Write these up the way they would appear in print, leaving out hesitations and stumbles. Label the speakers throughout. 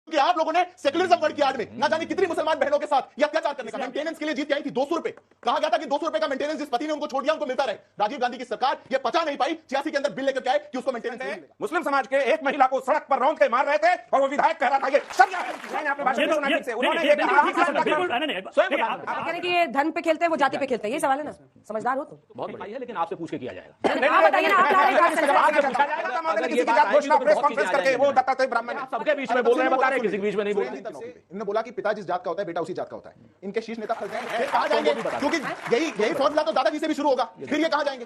Speaker 1: कि आप लोगों ने सेक्युलरिज्म वर्ड की आड़ में ना जाने कितनी मुसलमान बहनों के साथ ये अत्याचार करने का मेंटेनेंस के लिए जीत के आई थी 200 रुपए। कहा गया था कि 200 रुपए का मेंटेनेंस जिस पति ने उनको छोड़ दिया उनको मिलता रहे। राजीव गांधी की सरकार ये पचा नहीं पाई, 86 के अंदर बिल लेकर के आए कि उसको मेंटेनेंस नहीं मिलेगा।
Speaker 2: मुस्लिम समाज के एक महिला को सड़क पर रौंद के मार रहे थे और वो विधायक कह रहा था ये शरिया है। मैंने आपने भाषण में सुना ठीक से उन्होंने ये कहा
Speaker 3: आप कह रहे हैं कि ये धर्म पे खेलते हैं, वो जाति पे खेलते हैं, ये सवाल है ना? समझदार हो तो
Speaker 2: बहुत बढ़िया है, लेकिन आपसे पूछ के किया जाएगा।
Speaker 3: आप बताइए ना, आप ला रहे हैं
Speaker 2: पूछा जाएगा तो मामले किसी की जात घोषणा प्रेस कॉन्फ्रेंस करके वो दत्तात्रेय ब्राह्मण सबके बीच में बोल रहे हैं, बता रहे हैं, किसी के बीच में नहीं बोल रहे।
Speaker 1: इन्होंने बोला कि पिता जिस जात का होता है बेटा उसी जात का होता है। इनके शीर्ष नेता फंस गए, कहां जाएंगे? क्योंकि यही फॉर्मूला तो दादाजी से भी शुरू होगा, फिर ये कहां जाएंगे?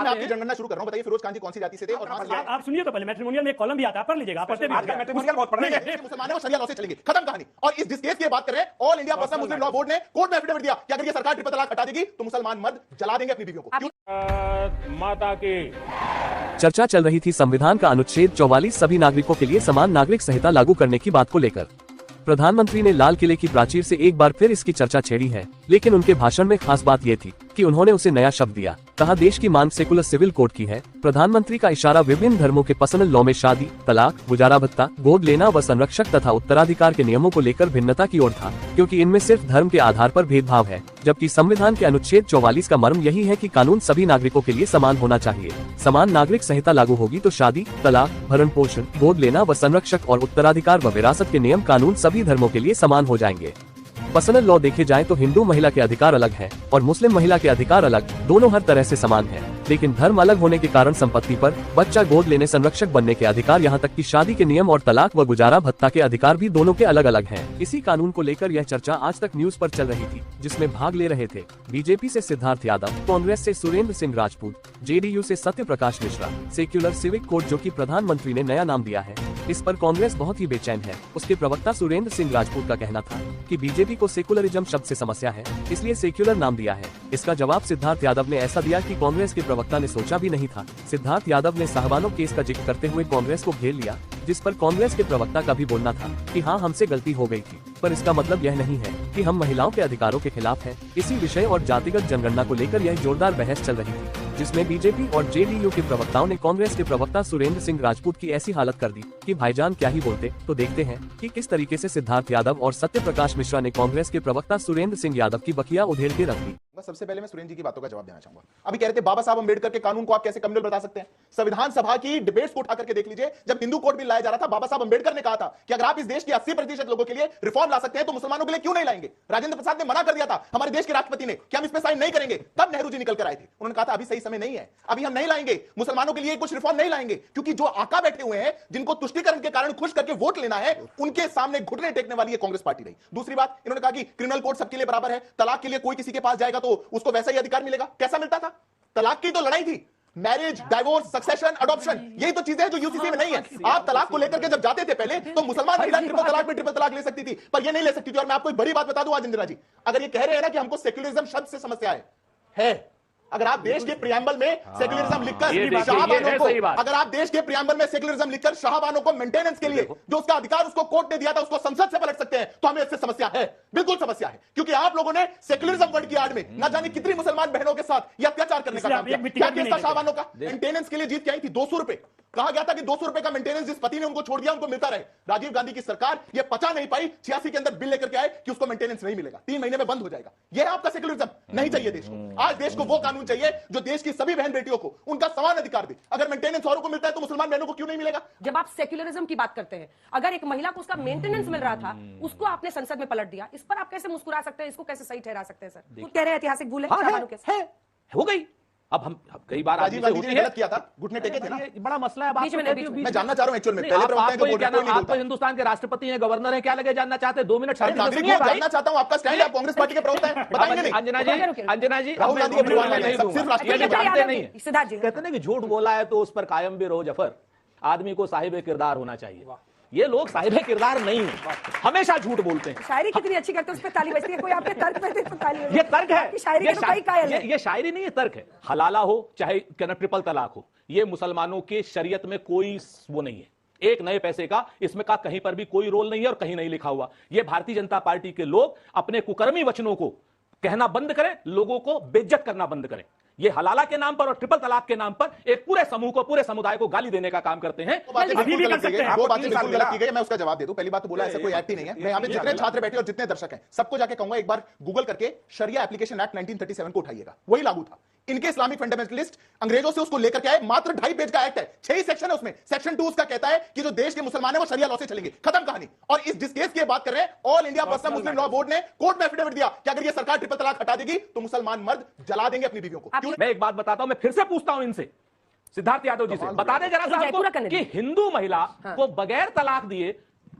Speaker 1: आपकी जनगणना शुरू कर रहा हूं, बताइए फिरोज खान जी कौन सी जाति से थे? और
Speaker 4: आप सुनिए तो पहले मैट्रिमोनियल में एक कॉलम भी आता है, पढ़ लीजिएगा, पढ़ते भी
Speaker 2: मैट्रिमोनियल बहुत पढ़ेंगे,
Speaker 1: मुसलमानों को शरिया लॉ से चलेंगे, खत्म कहानी। और इस केस की बात करें, ऑल इंडिया पर्सनल मुस्लिम लॉ बोर्ड ने कोर्ट में एफिडेविट दिया कि अगर ये सरकार ट्रिपल तलाक हटा देगी तो मुसलमान मर्द जला देंगे अपनी बीवियों को।
Speaker 4: माता की
Speaker 5: चर्चा चल रही थी संविधान का अनुच्छेद 44 सभी नागरिकों के लिए समान नागरिक संहिता लागू करने की बात को लेकर। प्रधानमंत्री ने लाल किले की प्राचीर से एक बार फिर इसकी चर्चा छेड़ी है, लेकिन उनके भाषण में खास बात ये थी कि उन्होंने उसे नया शब्द दिया। कहा देश की मांग सेकुलर सिविल कोड की है। प्रधानमंत्री का इशारा विभिन्न धर्मों के पर्सनल लॉ में शादी, तलाक, गुजारा भत्ता, गोद लेना व संरक्षक तथा उत्तराधिकार के नियमों को लेकर भिन्नता की ओर था, क्योंकि इनमें सिर्फ धर्म के आधार पर भेदभाव है, जबकि संविधान के अनुच्छेद 44 का मर्म यही है कि कानून सभी नागरिकों के लिए समान होना चाहिए। समान नागरिक संहिता लागू होगी तो शादी, तलाक, भरण पोषण, गोद लेना व संरक्षक और उत्तराधिकार व विरासत के नियम कानून सभी धर्मों के लिए समान हो जाएंगे। पर्सनल लॉ देखे जाए तो हिंदू महिला के अधिकार अलग हैं और मुस्लिम महिला के अधिकार अलग, दोनों हर तरह से समान हैं, लेकिन धर्म अलग होने के कारण संपत्ति पर, बच्चा गोद लेने, संरक्षक बनने के अधिकार, यहाँ तक कि शादी के नियम और तलाक व गुजारा भत्ता के अधिकार भी दोनों के अलग अलग हैं। इसी कानून को लेकर यह चर्चा आज तक न्यूज पर चल रही थी, जिसमें भाग ले रहे थे बीजेपी से सिद्धार्थ यादव, कांग्रेस से सुरेंद्र सिंह राजपूत, जेडीयू से Satya Prakash Mishra. Secular civic code जो कि प्रधानमंत्री ने नया नाम दिया है, इस पर कांग्रेस बहुत ही बेचैन है। उसके प्रवक्ता सुरेंद्र सिंह राजपूत का कहना था कि बीजेपी को सेकुलरिज्म शब्द से समस्या है, इसलिए सेक्युलर नाम दिया है। इसका जवाब सिद्धार्थ यादव ने ऐसा दिया कि कांग्रेस के प्रवक्ता ने सोचा भी नहीं था। सिद्धार्थ यादव ने साहबानो केस का जिक्र करते हुए कांग्रेस को घेर लिया, जिस पर कांग्रेस के प्रवक्ता का भी बोलना था कि हाँ, हमसे गलती हो गई थी, पर इसका मतलब यह नहीं है कि हम महिलाओं के अधिकारों के खिलाफ हैं। इसी विषय और जातिगत जनगणना को लेकर यह जोरदार बहस चल रही थी, जिसमें बीजेपी और जेडीयू के प्रवक्ताओं ने कांग्रेस के प्रवक्ता सुरेंद्र सिंह राजपूत की ऐसी हालत कर दी कि भाईजान क्या ही बोलते। तो देखते हैं कि किस तरीके से सिद्धार्थ यादव और सत्य प्रकाश मिश्रा ने कांग्रेस के प्रवक्ता सुरेंद्र सिंह यादव की बखिया उधेड़ के रख दी।
Speaker 1: सबसे पहले मैं सुरेंद्र जी की बातों का जवाब देना चाहूंगा। अभी कह रहे थे बाबा साहब अंबेडकर के कानून को आप कैसे कम्युनल बता सकते हैं? संविधान सभा की डिबेट्स को उठा करके देख लीजिए। जब हिंदू कोड बिल लाया जा रहा था, बाबा साहब अंबेडकर ने कहा था कि अगर आप इस देश के 80% लोगों के लिए रिफॉर्म ला सकते हैं तो मुसलमानों के लिए क्यों नहीं लाएंगे? राजेंद्र प्रसाद ने मना कर दिया था, हमारे देश के राष्ट्रपति ने, कि हम इस पे साइन नहीं करेंगे। तब नेहरू जी निकल कर आए थे, उन्होंने कहा था अभी सही समय नहीं है, अभी हम नहीं लाएंगे, मुसलमानों के लिए कुछ रिफॉर्म नहीं लाएंगे, क्योंकि जो आका बैठे हुए हैं, जिनको तुष्टीकरण के कारण खुश करके वोट लेना है, उनके सामने घुटने टेकने वाली है कांग्रेस पार्टी नहीं। दूसरी बात, इन्होंने कहा कि क्रिमिनल कोड सबके लिए बराबर है, तलाक के लिए कोई किसी के पास जाएगा तो उसको वैसा ही अधिकार मिलेगा। कैसा मिलता था? तलाक की तो लड़ाई थी, मैरिज, डाइवोर्स, सक्सेशन, अडॉप्शन, यही तो चीजें हैं जो यूसीसी में नहीं है। आप तलाक को लेकर के जब जाते थे पहले, तो मुसलमान महिला ट्रिपल तलाक में ट्रिपल तलाक ले सकती थी, पर ये नहीं ले सकती थी। और मैं आपको एक बड़ी बात बता दूं आज इंदिरा जी, अगर ये कह रहे हैं ना कि हमको सेक्युलरिज्म शब्द से समस्या है। अगर आप देश के प्रियम्बल में सेक्युलरिज्म लिखकर शाहबानों को, अगर आप देश के प्रियम्बल में सेक्युलरिज्म लिखकर शाहबानों को मेंटेनेंस के लिए जो उसका अधिकार उसको कोर्ट ने दिया था, उसको संसद से पलट सकते हैं, तो हमें इससे समस्या है, बिल्कुल समस्या है। क्योंकि आप लोगों ने सेक्युलरिज्म वर्ड की आड़ में ना जाने कितनी मुसलमान बहनों के साथ यह अत्याचार करने का काम किया। क्या केस था शाहबानों का? मेंटेनेंस के लिए जीत के आई थी 200 रुपए। कहा गया था कि 200 रुपए का मेंटेनेंस जिस पति ने उनको छोड़ दिया उनको मिलता रहे। राजीव गांधी की सरकार ये पचा नहीं पाई, 86 के अंदर बिल लेकर के आए कि उसको मेंटेनेंस नहीं मिलेगा, 3 महीने में बंद हो जाएगा। यह है आपका सेक्युलरिज्म। नहीं चाहिए देश को। आज देश को वो कानून चाहिए जो देश की सभी बहन बेटियों को उनका समान अधिकार दे। अगर मेंटेनेंस औरों को मिलता है तो मुसलमान बहनों को क्यों नहीं मिलेगा?
Speaker 3: जब आप सेक्युलरिज्म की बात करते हैं, अगर एक महिला को उसका मेंटेनेंस मिल रहा था, उसको आपने संसद में पलट दिया, इस पर आप कैसे मुस्कुरा सकते हैं? इसको कैसे सही ठहरा सकते हैं? सर कह रहे हैं ऐतिहासिक भूल है,
Speaker 2: हो गई। अब हम कई बार
Speaker 1: राजीव गांधी ने गलत किया था, घुटने टेके थे ना।
Speaker 2: बड़ा मसला है।
Speaker 1: मैं जानना चाह रहा हूं एक्चुअल में, पहले
Speaker 2: आप तो हिंदुस्तान के राष्ट्रपति हैं, गवर्नर हैं, क्या लगे जानना चाहते हैं? 2 मिनट
Speaker 1: जानना चाहता हूं आपका स्टैंड। आप कांग्रेस पार्टी के प्रवक्ता हैं, बताएंगे नहीं?
Speaker 2: अंजना जी
Speaker 1: राहुल गांधी के परिवार में सिर्फ राष्ट्रपति
Speaker 2: जानते नहीं है। कहते हैं कि झूठ बोला है तो उस पर कायम भी रहो जफर, आदमी को साहिब किरदार होना चाहिए। ये लोग साहिब किरदार नहीं है, हमेशा झूठ बोलते हैं।
Speaker 3: शायरी कितनी अच्छी करते हैं, उस पर ताली बजती है। कोई आपके तर्क पे दे तो ताली बजती है।
Speaker 2: ये तर्क है,
Speaker 3: शायरी
Speaker 2: ये शायरी नहीं है, तर्क है। हलाला हो चाहे ट्रिपल तलाक हो, ये मुसलमानों के शरीयत में कोई वो नहीं है। एक नए पैसे का इसमें का कहीं पर भी कोई रोल नहीं है और कहीं नहीं लिखा हुआ। ये भारतीय जनता पार्टी के लोग अपने कुकर्मी वचनों को कहना बंद करें, लोगों को बेइज्जत करना बंद करें। ये हलाला के नाम पर और ट्रिपल तलाक के नाम पर एक पूरे समूह को, पूरे समुदाय को गाली देने का काम करते हैं।
Speaker 1: दो बातें
Speaker 4: अभी भी
Speaker 1: बिल्कुल
Speaker 4: कर
Speaker 1: गलत की
Speaker 4: सकते
Speaker 1: गई,
Speaker 4: हैं।
Speaker 1: दो बातें
Speaker 6: आपको
Speaker 1: बिल्कुल गलत की गई, मैं उसका जवाब दे दूं। पहली बात तो बोला ऐसा कोई एक्ट ही नहीं है। मैं यहाँ पे जितने छात्र बैठे और जितने दर्शक हैं सबको जाके कहूंगा एक बार गूगल करके शरिया एप्लीकेशन एक्ट 1937 को उठाइएगा, वही लागू था। इनके इस्लामिक फंडामेंटलिस्ट अंग्रेजों से उसको लेकर के आए, मात्र 2.5 पेज का एक्ट है, 6 ही सेक्शन है उसमें। सेक्शन 2 उसका कहता है कि जो देश के मुसलमान है वो शरिया लॉ से चलेंगे, खत्म कहानी। और इस जिस केस की बात कर रहे हैं, ऑल इंडिया पर्सनल मुस्लिम लॉ बोर्ड ने कोर्ट में एफिडेविट दिया कि अगर ये सरकार ट्रिपल तलाक हटा देगी तो मुसलमान मर्द जला देंगे अपनी बीवियों को। क्यों?
Speaker 2: मैं एक बात बताता हूं, मैं फिर से पूछता हूं इनसे, सिद्धार्थ यादव जी से, बता दें जरा साहब
Speaker 3: पूरा
Speaker 2: को
Speaker 3: करने
Speaker 2: कि
Speaker 3: दीजिए।
Speaker 2: हिंदू महिला को बगैर तलाक दिए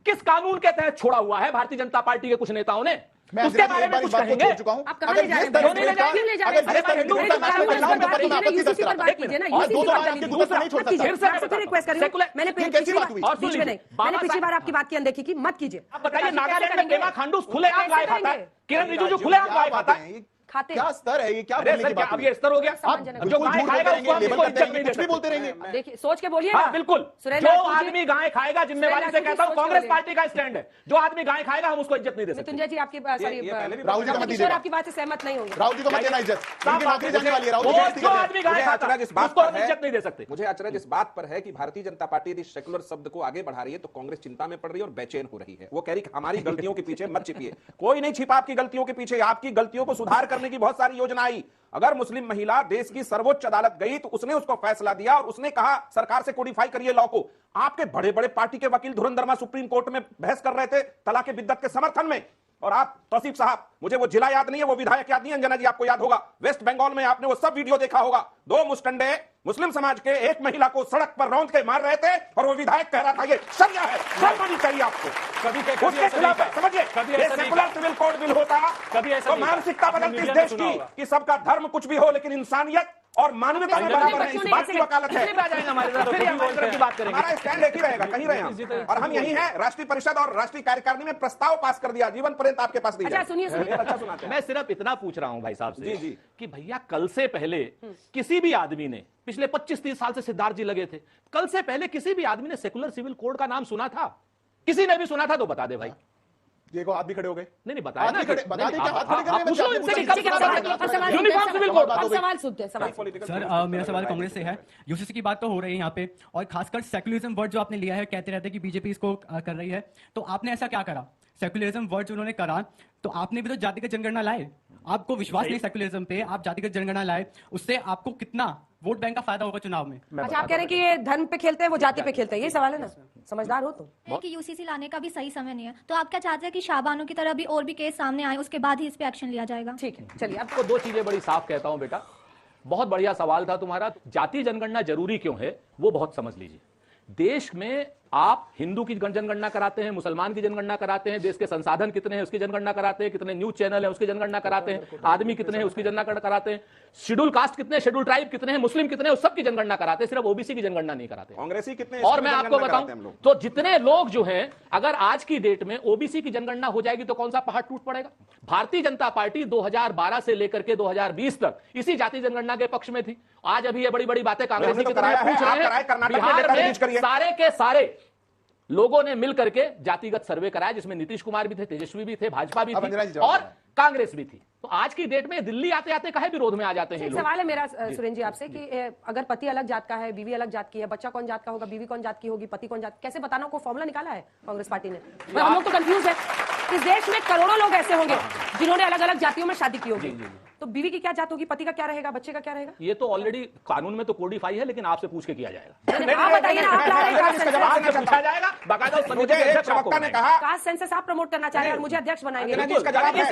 Speaker 2: किस कानून के तहत छोड़ा हुआ है भारतीय जनता पार्टी के कुछ नेताओं ने?
Speaker 1: मैं
Speaker 2: उसके बारे में कुछ कहेंगे?
Speaker 1: छोड़ चुका हूं।
Speaker 3: आप कहां
Speaker 1: अगर
Speaker 3: ले जा
Speaker 1: ये
Speaker 3: रहे हैं?
Speaker 1: तरह
Speaker 3: क्यों नहीं ले जा रहे? क्यों ले जा रहे हैं?
Speaker 1: अगर ये तरह
Speaker 3: हिंदू
Speaker 1: हिंदू
Speaker 3: कानून
Speaker 1: महिलाओं
Speaker 3: पर
Speaker 1: के ऊपर मैं आपत्ति दर्ज
Speaker 3: यूसीसी पर
Speaker 1: करता
Speaker 3: बात कीजिए ना,
Speaker 1: हूं। और
Speaker 3: यूसीसी
Speaker 1: दो
Speaker 3: पर
Speaker 1: बार
Speaker 3: बात
Speaker 1: आपके
Speaker 3: कीजिए।
Speaker 1: गुस्सा नहीं छोड़
Speaker 3: मत कीजिए।
Speaker 1: सकता।
Speaker 3: मैं आपसे रिक्वेस्ट कर रही हूं, मैंने
Speaker 1: ये कैसी बात हुई?
Speaker 2: और
Speaker 3: बीच में नहीं,
Speaker 2: बाबा
Speaker 3: मैंने पिछली
Speaker 2: साहब-
Speaker 3: बार आपकी बात की अनदेखी की, मत कीजिए।
Speaker 2: आप बताइए,
Speaker 3: कैसे
Speaker 2: नागालैंड में
Speaker 3: करेंगे?
Speaker 2: पेमा खांडू खुलेआम गाय खाता है, किरण रिजिजू
Speaker 1: क्या
Speaker 2: खुलेआम गाय खाता
Speaker 1: बातें
Speaker 2: है।
Speaker 1: हैं? ये
Speaker 3: खाते
Speaker 1: क्या स्तर है? ये क्या
Speaker 2: अरे
Speaker 1: बोलने
Speaker 2: सर,
Speaker 1: की
Speaker 2: क्या
Speaker 1: बात
Speaker 2: अब
Speaker 1: हुई?
Speaker 2: ये स्तर हो गया?
Speaker 1: आप
Speaker 2: जो
Speaker 1: बिल्कुल
Speaker 2: गाय
Speaker 1: झूठ
Speaker 2: खाएगा
Speaker 1: बोलते
Speaker 2: उसको हम
Speaker 1: रहेंगे,
Speaker 2: उसको
Speaker 1: लेबल
Speaker 2: इज्जत
Speaker 1: करते
Speaker 2: नहीं
Speaker 1: रहेंगे,
Speaker 2: दे
Speaker 1: कुछ भी
Speaker 2: सकते।
Speaker 1: बोलते रहेंगे।
Speaker 3: देखिए, सोच के बोलिए
Speaker 2: हाँ
Speaker 3: ना।
Speaker 2: बिल्कुल,
Speaker 3: सुरेंद्र
Speaker 2: जो
Speaker 3: जी-
Speaker 2: आदमी गाय खाएगा, जिम्मेवारी से
Speaker 3: सुरेंद्र जी
Speaker 2: कहता हूं,
Speaker 3: सोच के
Speaker 2: कांग्रेस
Speaker 3: बोलिए।
Speaker 2: पार्टी का स्टैंड है, जो आदमी गाय खाएगा हम उसको इज्जत नहीं दे सकते।
Speaker 3: मृत्युंजय जी आपकी सॉरी
Speaker 6: ये पहले भी
Speaker 1: राहुल जी को मत
Speaker 3: किशोर
Speaker 1: दीजिएगा।
Speaker 3: आपकी बात से सहमत नहीं होंगे।
Speaker 1: राहुल जी को मत देना इज्जत, इनकी नौकरी जाने वाली है। राहुल जी
Speaker 2: वो
Speaker 1: बेइज्जती
Speaker 2: जो
Speaker 1: कर रहे हैं।
Speaker 2: आदमी गाय
Speaker 6: मुझे
Speaker 2: खाता
Speaker 6: अचरज इस बात
Speaker 2: उसको
Speaker 6: पर
Speaker 2: हम
Speaker 6: है,
Speaker 2: इज्जत नहीं दे सकते।
Speaker 6: मुझे अचरज इस बात पर है कि भारतीय जनता पार्टी यदि सेकुलर शब्द को आगे बढ़ा रही है तो कांग्रेस चिंता में पड़ रही है और बेचैन हो रही है। वो कह रही है हमारी गलतियों के पीछे मत छिपिए। कोई नहीं छिपा आपकी गलतियों के पीछे। आपकी गलतियों को सुधार करने की बहुत सारी योजना आई। अगर मुस्लिम महिला देश की सर्वोच्च अदालत गई तो उसने उसको फैसला दिया और उसने कहा सरकार से कोडिफाई करिए लॉ को। आपके बड़े बड़े पार्टी के वकील धुरंधर वर्मा सुप्रीम कोर्ट में बहस कर रहे थे तलाक के बिद्दत के समर्थन में, और आप तौसीफ साहब, मुझे वो जिला याद नहीं है, वो विधायक याद नहीं है, अंजना जी आपको याद होगा, वेस्ट बंगाल में आपने वो सब वीडियो देखा होगा। 2 मुस्टंडे मुस्लिम समाज के एक महिला को सड़क पर रौंद के मार रहे थे और वो विधायक कह रहा था ये शरिया है, शर्म आनी चाहिए आपको। उसके खिलाफ है, समझिए, ये सेकुलर सिविल कोड बिल होता तो मानसिकता बदलती इस देश की कि सबका धर्म कुछ भी हो लेकिन इंसानियत और मानवता में बराबर है। इस बात की वकालत है। हमारा स्टैंड एक ही रहेगा, कहीं रहे हम। और हम यही हैं, राष्ट्रीय परिषद और राष्ट्रीय कार्यकारिणी में प्रस्ताव पास कर दिया, जीवन पर्यंत आपके पास दी
Speaker 3: अच्छा
Speaker 6: जाए।
Speaker 3: सुनिए सुनिए,
Speaker 6: अच्छा सुनाते हैं।
Speaker 2: मैं सिर्फ इतना पूछ रहा हूं भाई साहब से
Speaker 6: जी, जी।
Speaker 2: कि भैया कल से पहले किसी भी आदमी ने, पिछले 25-30 साल से सिद्धार्थ जी लगे थे, कल से पहले किसी भी आदमी ने सेकुलर सिविल कोड का नाम सुना था? किसी ने भी सुना था तो बता दे भाई।
Speaker 1: देखो आप भी खड़े हो गए।
Speaker 2: नहीं नहीं बताया ना,
Speaker 1: बता दें क्या हाथ खड़े कर रहे हैं?
Speaker 2: पूछ लो
Speaker 1: मैं
Speaker 2: इनसे
Speaker 1: आपसे
Speaker 2: कि
Speaker 1: पूछा,
Speaker 2: कब
Speaker 3: ठीक है,
Speaker 2: सवाल
Speaker 3: सवाल-
Speaker 2: करना?
Speaker 3: सवाल-
Speaker 2: यूनिफॉर्म सिविल कोड।
Speaker 3: अब सवाल सुनते हैं, सवाल।
Speaker 7: सर मेरा सवाल कांग्रेस से है। यूसीसी की बात तो हो रही है यहाँ पे, और खासकर सेकुलरिज्म वर्ड जो आपने लिया है, कहते रहते हैं कि बीजेपी इसको कर रही है, तो आपने ऐसा क्या करा? सेकुलरिज्म वर्ड जो उन्होंने करा, तो आपने भी तो जातिगत जनगणना लाए। आपको विश्वास नहीं सेकुलरिज्म पे, आप जातिगत जनगणना लाए, उससे आपको कितना वोट बैंक का फायदा होगा चुनाव में?
Speaker 3: अच्छा, आप कह रहे हैं कि ये धर्म पे खेलते हैं, वो जाति पे खेलते हैं, ये सवाल है ना? समझदार हो तुम।
Speaker 8: है कि यूसीसी लाने का भी सही समय नहीं है, तो आप क्या चाहते हैं कि शाहबानो की तरह भी और भी केस सामने आए, उसके बाद ही इस पे एक्शन लिया जाएगा?
Speaker 3: ठीक है, चलिए अब
Speaker 2: आपको 2 चीजें बड़ी साफ कहता हूं बेटा, बहुत बढ़िया सवाल था तुम्हारा। जाति जनगणना जरूरी क्यों है वो बहुत समझ लीजिए। देश में आप हिंदू की जनगणना कराते हैं, मुसलमान की जनगणना कराते हैं, देश के संसाधन कितने हैं उसकी जनगणना कराते हैं, कितने न्यूज चैनल है उसकी जनगणना कराते हैं, आदमी कितने हैं उसकी जनगणना कराते हैं, शेड्यूल कास्ट कितने, शेड्यूल ट्राइब कितने हैं, मुस्लिम कितने हैं, उस सब की जनगणना कराते हैं, सिर्फ ओबीसी की जनगणना नहीं कराते।
Speaker 6: कांग्रेसी कितने?
Speaker 2: और मैं आपको बताऊं तो जितने लोग जो हैं, अगर आज की डेट में ओबीसी की जनगणना हो जाएगी तो कौन सा पहाड़ टूट पड़ेगा? भारतीय जनता पार्टी 2012 से लेकर के 2020 तक इसी जाति जनगणना के पक्ष में थी। आज अभी ये बड़ी बड़ी बातें कांग्रेसी की तरह पूछ रहे हैं। बिहार में सारे के सारे लोगों ने मिल करके जातिगत सर्वे कराया, जिसमें नीतीश कुमार भी थे, तेजस्वी भी थे, भाजपा भी थी और कांग्रेस भी थी। तो आज की डेट में दिल्ली आते आते काहे विरोध में आ जाते हैं
Speaker 3: एक
Speaker 2: लोग?
Speaker 3: सवाल है मेरा सुरेंद्र जी आपसे कि अगर पति अलग जात का है, बीवी अलग जात की है, बच्चा कौन जात का होगा, बीवी कौन जात की होगी, पति कौन जात, कैसे बताना? कोई फॉर्मूला निकाला है कांग्रेस पार्टी ने? हम लोग तो कंफ्यूज है। इस देश में करोड़ों लोग ऐसे होंगे जिन्होंने अलग अलग जातियों में शादी की होगी, तो बीवी की क्या जात होगी, पति का क्या रहेगा, बच्चे का क्या रहेगा?
Speaker 2: ये तो ऑलरेडी कानून में तो कोडिफाई है, लेकिन आपसे पूछ के किया जाएगा।
Speaker 3: आप बताइए ना, आप ला रहे हैं
Speaker 2: आपसे पूछा जाएगा, बाकायदा उस समिति के अध्यक्ष आपको
Speaker 6: ने कहा
Speaker 3: कास्ट सेंसस आप प्रमोट करना चाह रहे हैं और मुझे अध्यक्ष बनाएंगे।
Speaker 6: अंजना जी, इसका जवाब है।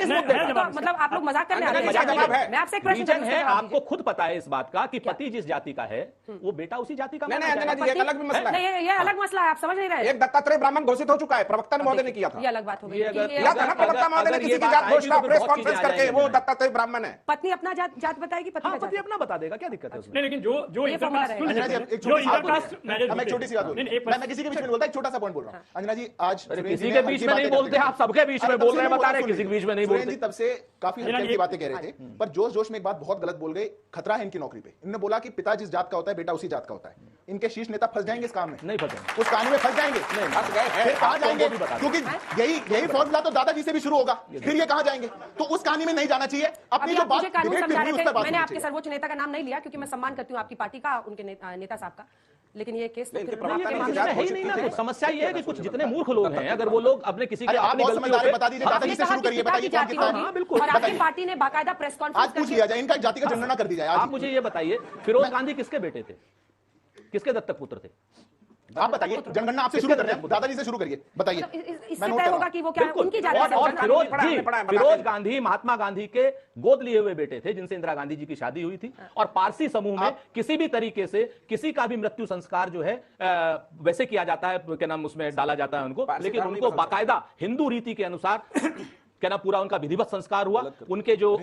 Speaker 3: तो मतलब आप लोग मजाक करने आ रहे हैं?
Speaker 6: जवाब है।
Speaker 3: मैं आपसे एक प्रश्न
Speaker 2: रीजन है, आपको खुद पता है इस बात का कि पति जिस जाति का है वो बेटा उसी जाति का
Speaker 6: नहीं,
Speaker 2: माना
Speaker 6: अंजना
Speaker 2: जाएगा।
Speaker 6: जी, एक अलग भी मसला है।
Speaker 3: नहीं, ये अलग मसला है, आप समझ नहीं रहे।
Speaker 6: एक दत्तात्रेय ब्राह्मण घोषित हो चुका है, प्रवक्ता महोदय ने किया था।
Speaker 3: ये अलग बात हो गई।
Speaker 6: किया था ना प्रवक्ता महोदय ने, किसी की जात घोषणा प्रेस कॉन्फ्रेंस करके, वो दत्तात्रेय ब्राह्मण है।
Speaker 3: पत्नी अपना जात बताएगी, पति
Speaker 2: हाँ,
Speaker 3: का
Speaker 2: पति
Speaker 3: जात।
Speaker 2: अपना बता देगा, क्या दिक्कत है उसमें?
Speaker 4: नहीं, लेकिन जो
Speaker 3: ये फॉर्मूला
Speaker 4: इंटरकास्ट
Speaker 3: रहेगा।
Speaker 1: अंजना जी, एक
Speaker 4: जो
Speaker 1: छोटी सी बात
Speaker 4: इंटरकास्ट
Speaker 1: बोलिए।
Speaker 4: मैरिज
Speaker 1: मैं एक छोटी सी बात बोलूं। मैं किसी के बीच में नहीं बोलता, एक छोटा सा पॉइंट बोल रहा हूं। अंजना जी आज
Speaker 2: अरे
Speaker 1: सुरेंद्र
Speaker 2: किसी
Speaker 1: जी
Speaker 2: के
Speaker 1: ने
Speaker 2: बीच
Speaker 1: हल्की
Speaker 2: में नहीं
Speaker 1: बातें
Speaker 2: बोलते,
Speaker 1: करते
Speaker 2: आप सबके बीच में
Speaker 1: अरे तब
Speaker 2: बोल
Speaker 1: से
Speaker 2: रहे हैं,
Speaker 1: नहीं
Speaker 2: बता
Speaker 1: बोला,
Speaker 2: रहे हैं,
Speaker 1: सुनिए।
Speaker 2: किसी के बीच में नहीं
Speaker 1: सुरेंद्र
Speaker 2: बोलते।
Speaker 1: जी तब से काफी
Speaker 4: अंजना
Speaker 1: हल्की
Speaker 4: जी,
Speaker 1: बातें कह रहे थे, पर जोश जोश में एक बात बहुत गलत बोल गए। खतरा है इनकी नौकरी पे। इन्होंने बोला कि पिता जिस जात का होता है बेटा उसी जात का होता है। इनके शीर्ष नेता फंस जाएंगे इस काम में,
Speaker 2: नहीं फंसेंगे।
Speaker 1: उस कहानी में फंस जाएंगे,
Speaker 6: फंस गए हैं।
Speaker 1: फिर कहां
Speaker 2: आपको
Speaker 1: जाएंगे?
Speaker 2: वो भी बता दें।
Speaker 1: क्योंकि यही फॉर्मूला तो दादाजी से भी शुरू होगा, फिर ये कहां जाएंगे? तो उस कहानी में नहीं जाना चाहिए। अपनी
Speaker 3: अभी
Speaker 1: जो
Speaker 3: आप
Speaker 1: बात
Speaker 3: मुझे कानून
Speaker 1: डिबेट में
Speaker 3: समझा
Speaker 1: हुई,
Speaker 3: रहे
Speaker 1: उस पर
Speaker 3: थे,
Speaker 1: बात
Speaker 3: मैंने
Speaker 1: होनी
Speaker 3: आपके
Speaker 1: चाहिए।
Speaker 3: सर्वोच्च नेता का नाम नहीं लिया क्योंकि मैं सम्मान करती हूँ आपकी पार्टी का, उनके नेता साहब का, लेकिन ये केस तो
Speaker 6: नहीं,
Speaker 3: फिर
Speaker 6: इनके
Speaker 3: आपके
Speaker 6: प्रवक्ता
Speaker 3: मामले
Speaker 6: ने
Speaker 3: में
Speaker 2: है ही नहीं ना। समस्या ये है कि कुछ जितने मूर्ख लोग हैं, अगर वो लोग अपने किसी
Speaker 1: अरे
Speaker 2: के
Speaker 1: आप
Speaker 2: अपनी
Speaker 1: बहुत
Speaker 2: गलतियों
Speaker 1: समझदार है,
Speaker 2: पे-
Speaker 1: बता दीजिए
Speaker 2: हाँ,
Speaker 1: दादाजी से शुरू करिए, बताइए कौन कितना
Speaker 3: होगी,
Speaker 2: हाँ, बिल्कुल।
Speaker 3: और आपकी
Speaker 1: बताइए।
Speaker 3: पार्टी ने बाकायदा प्रेस कॉन्फ्रेंस
Speaker 1: आज पूछ लिया जाए, इनका जाति का जनगणना कर दी जाए
Speaker 2: आप
Speaker 1: आज।
Speaker 2: मुझे ये बताइए, फिरोज गांधी किसके बेटे थे, किसके दत्तक पुत्र थे?
Speaker 1: आप बताइए, जनगणना आपसे शुरू कर रहे हैं, दादाजी से शुरू करिए, बताइए।
Speaker 3: इससे
Speaker 1: मैं नोट
Speaker 3: तय
Speaker 1: कर रहा
Speaker 3: होगा
Speaker 1: हूं।
Speaker 3: कि वो क्या
Speaker 2: बिल्कुल।
Speaker 3: उनकी जाति से
Speaker 2: और
Speaker 3: जनगणना
Speaker 2: फिरोज
Speaker 6: पढ़ा,
Speaker 2: जी,
Speaker 6: हमने पढ़ा है, बताते
Speaker 2: फिरोज
Speaker 6: हैं।
Speaker 2: गांधी महात्मा गांधी के गोद लिए हुए बेटे थे, जिनसे इंदिरा गांधी जी की शादी हुई थी। और पारसी समूह में किसी भी तरीके से किसी का भी मृत्यु संस्कार जो है वैसे किया जाता है, क्या नाम उसमें डाला जाता है उनको,
Speaker 6: पारसी
Speaker 2: लेकिन
Speaker 6: धर्म
Speaker 2: उनको
Speaker 6: नहीं बदल
Speaker 2: बाकायदा हिंदू रीति के अनुसार क्या नाम पूरा उनका विधिवत संस्कार हुआ। उनके जो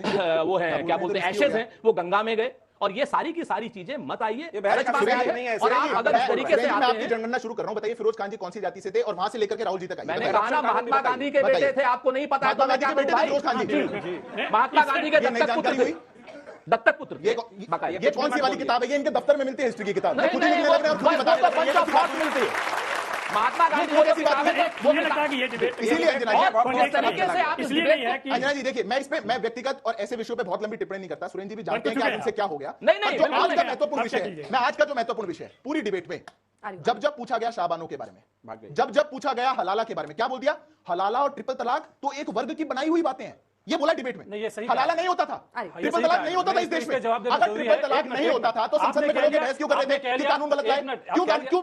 Speaker 2: वो है क्या बोलते हैं एशेज हैं, वो गंगा में गए। और ये सारी की सारी चीजें मत आइए,
Speaker 6: ये बहस
Speaker 2: गलत
Speaker 6: का
Speaker 2: बात
Speaker 6: विषय
Speaker 2: है।
Speaker 6: नहीं है,
Speaker 2: और आप
Speaker 6: सुरेंद्र जी,
Speaker 2: अगर इस तरीके से
Speaker 1: मैं
Speaker 2: आते
Speaker 1: आपकी
Speaker 2: हैं,
Speaker 1: जनगणना शुरू कर रहा हूं, बताइए फिरोज खान जी कौन सी जाति से थे और वहां से लेकर के राहुल जी तक आइए।
Speaker 2: मैंने
Speaker 1: बताइए।
Speaker 2: कहा ना महात्मा गांधी के बेटे थे, आपको नहीं पता है तो
Speaker 1: महात्मा
Speaker 2: मैं
Speaker 1: गांधी
Speaker 2: क्या
Speaker 1: के बेटे
Speaker 2: करूं
Speaker 1: थे फिरोज खान जी।
Speaker 2: भाई? महात्मा गांधी के
Speaker 1: ये नई
Speaker 2: दत्तक पुत्र
Speaker 1: जानकारी
Speaker 2: थे,
Speaker 1: हुई।
Speaker 2: दत्तक पुत्र थे।
Speaker 1: ये कौन सी वाली किताब है? ये इनके दफ्तर में मिलती है, हिस्ट्री की किताब।
Speaker 2: नहीं,
Speaker 1: खुद ही
Speaker 2: नहीं,
Speaker 1: लिखने लग रहे हैं और खुद ही बता रहे हैं।
Speaker 2: bunch of thoughts मिलती है। महात्मा गांधी
Speaker 1: ये
Speaker 2: की
Speaker 1: कैसी बात
Speaker 2: किताबें
Speaker 1: है?
Speaker 2: हैं, वो
Speaker 4: मुझे लगता है कि ये डिबेट
Speaker 1: इसीलिए अंजना जी,
Speaker 2: और इस तरीके से आप इस
Speaker 4: इसलिए
Speaker 2: डिबेट
Speaker 4: नहीं है
Speaker 2: को-
Speaker 4: कि
Speaker 1: अंजना जी देखिए, मैं व्यक्तिगत और ऐसे विषयों पे बहुत लंबी टिप्पणी नहीं करता। सुरेंद्र जी भी जानते हैं कि
Speaker 4: चुके
Speaker 1: आज
Speaker 4: हैं
Speaker 1: इनसे क्या हो गया।
Speaker 2: नहीं, नहीं,
Speaker 1: पर जो
Speaker 2: बिल्कुल
Speaker 1: आज का
Speaker 2: नहीं।
Speaker 1: महत्वपूर्ण
Speaker 4: अब
Speaker 1: विषय
Speaker 4: क्या
Speaker 1: है,
Speaker 4: कीजिए?
Speaker 1: मैं आज का जो महत्वपूर्ण विषय है पूरी डिबेट में, जब पूछा गया शाहबानो के बारे
Speaker 6: भाग गई।
Speaker 1: में, जब पूछा गया हलाला के बारे में, क्या बोल दिया? हलाला और ट्रिपल तलाक तो एक वर्ग की बनाई हुई बातें हैं, ये बोला डिबेट में।
Speaker 4: नहीं, ये सही
Speaker 1: हलाला
Speaker 4: कहा।
Speaker 1: नहीं होता था,
Speaker 3: अरे,
Speaker 1: ट्रिपल
Speaker 4: सही
Speaker 1: तलाक
Speaker 4: कहा।
Speaker 1: नहीं होता था
Speaker 4: मैं
Speaker 1: इस देश
Speaker 4: इस
Speaker 1: में।
Speaker 4: पे जवाब देना
Speaker 1: अगर
Speaker 4: जरूरी
Speaker 1: ट्रिपल
Speaker 4: है।
Speaker 1: तलाक
Speaker 4: एक
Speaker 1: नहीं
Speaker 4: मिनट,
Speaker 1: होता था तो
Speaker 4: आपने
Speaker 1: संसद में
Speaker 4: कह
Speaker 1: खड़े होकर
Speaker 4: लिया-
Speaker 1: बहस क्यों कर
Speaker 4: आपने
Speaker 1: रहे
Speaker 4: कह
Speaker 1: थे कि
Speaker 4: लिया-
Speaker 1: कानून गलत
Speaker 4: एक
Speaker 1: लाए?
Speaker 4: मिनट, आप
Speaker 1: क्यों
Speaker 4: कह लिया-
Speaker 1: क्यों